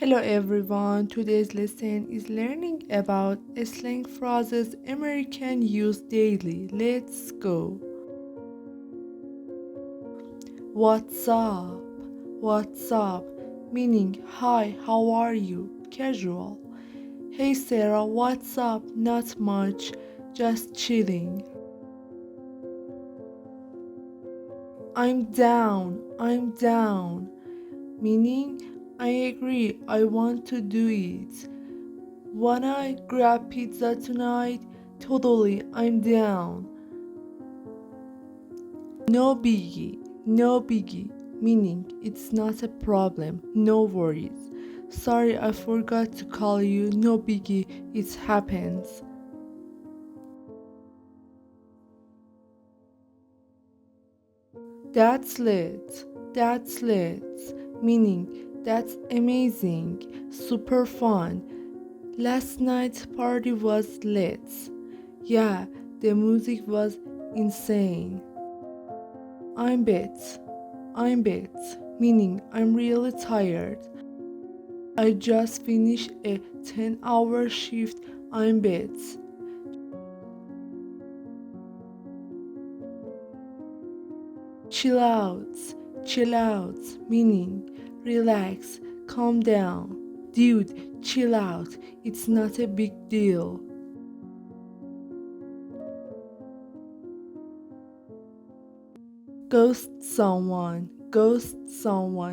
Hello everyone, today's lesson is learning about slang phrases Americans use daily. Let's go. What's up? What's up? Meaning, hi, how are you? Casual. Hey Sarah, what's up? Not much, just chilling. I'm down. Meaning, I agree, I want to do it. Wanna grab pizza tonight? Totally, I'm down. No biggie, meaning it's not a problem, no worries. Sorry, I forgot to call you, no biggie, it happens. That's lit, meaning that's amazing, super fun. Last night's party was lit. Yeah, the music was insane. I'm bit. I'm bit, meaning I'm really tired. I just finished a 10-hour shift. I'm bit. Chill out, chill out, meaning relax, calm down. Dude, chill out. It's not a big deal. Ghost someone,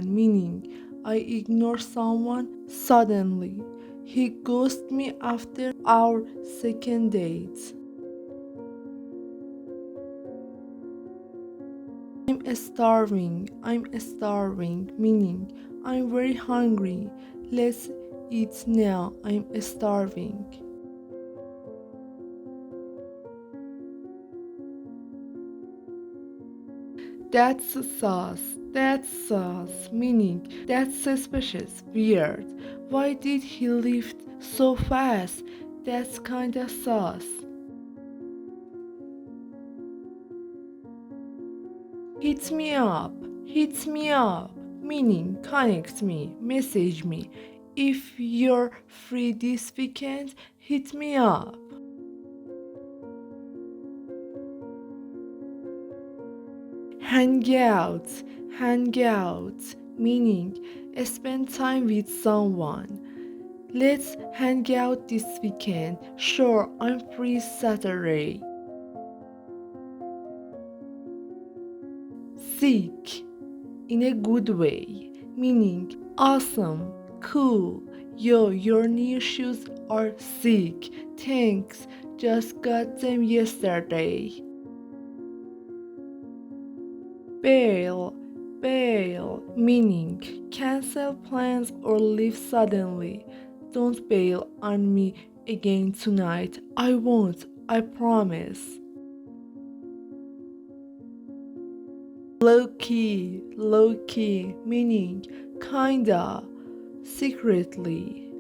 meaning I ignore someone suddenly. He ghosted me after our second date. I'm starving, meaning I'm very hungry. Let's eat now, I'm starving. That's sauce, meaning that's suspicious, weird. Why did he leave so fast? That's kinda sauce. Hit me up, meaning connect me, message me. If you're free this weekend, hit me up. Hang hang out, meaning spend time with someone. Let's hang out this weekend. Sure, I'm free Saturday. Sick, in a good way, meaning awesome, cool. Yo, your new shoes are sick. Thanks, just got them yesterday. Bail, bail, meaning cancel plans or leave suddenly. Don't bail on me again tonight. I won't, I promise. Low key, meaning kinda, secretly.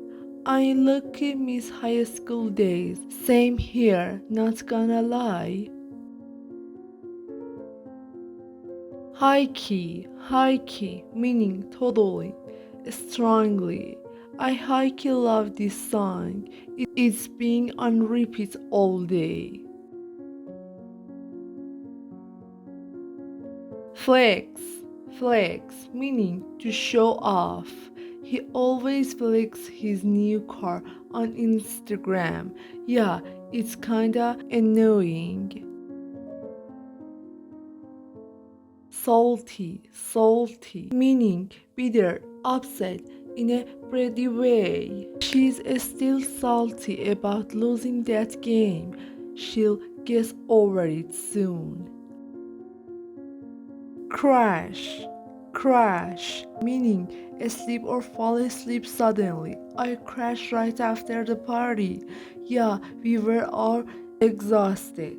I low-key miss high school days. Same here, not gonna lie. High key, meaning totally, strongly. I high key love this song. It's being on repeat all day. Flex, flex, meaning to show off. He always flexes his new car on Instagram. Yeah, it's kinda annoying. Salty, meaning bitter, upset in a pretty way. She's still salty about losing that game. She'll get over it soon. Crash, meaning sleep or fall asleep suddenly. I crashed right after the party. Yeah, we were all exhausted.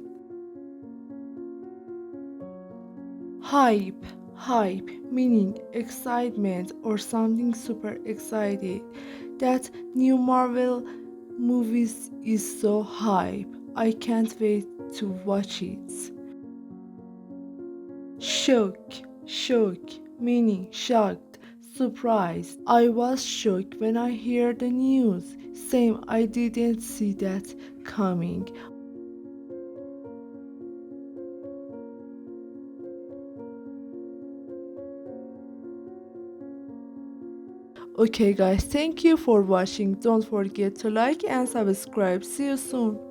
Hype, hype, meaning excitement or something super excited. That new Marvel movies is so hype. I can't wait to watch it. Shock, meaning shocked, surprised. I was shocked when I heard the news. Same, I didn't see that coming. Okay guys, thank you for watching. Don't forget to like and subscribe. See you soon.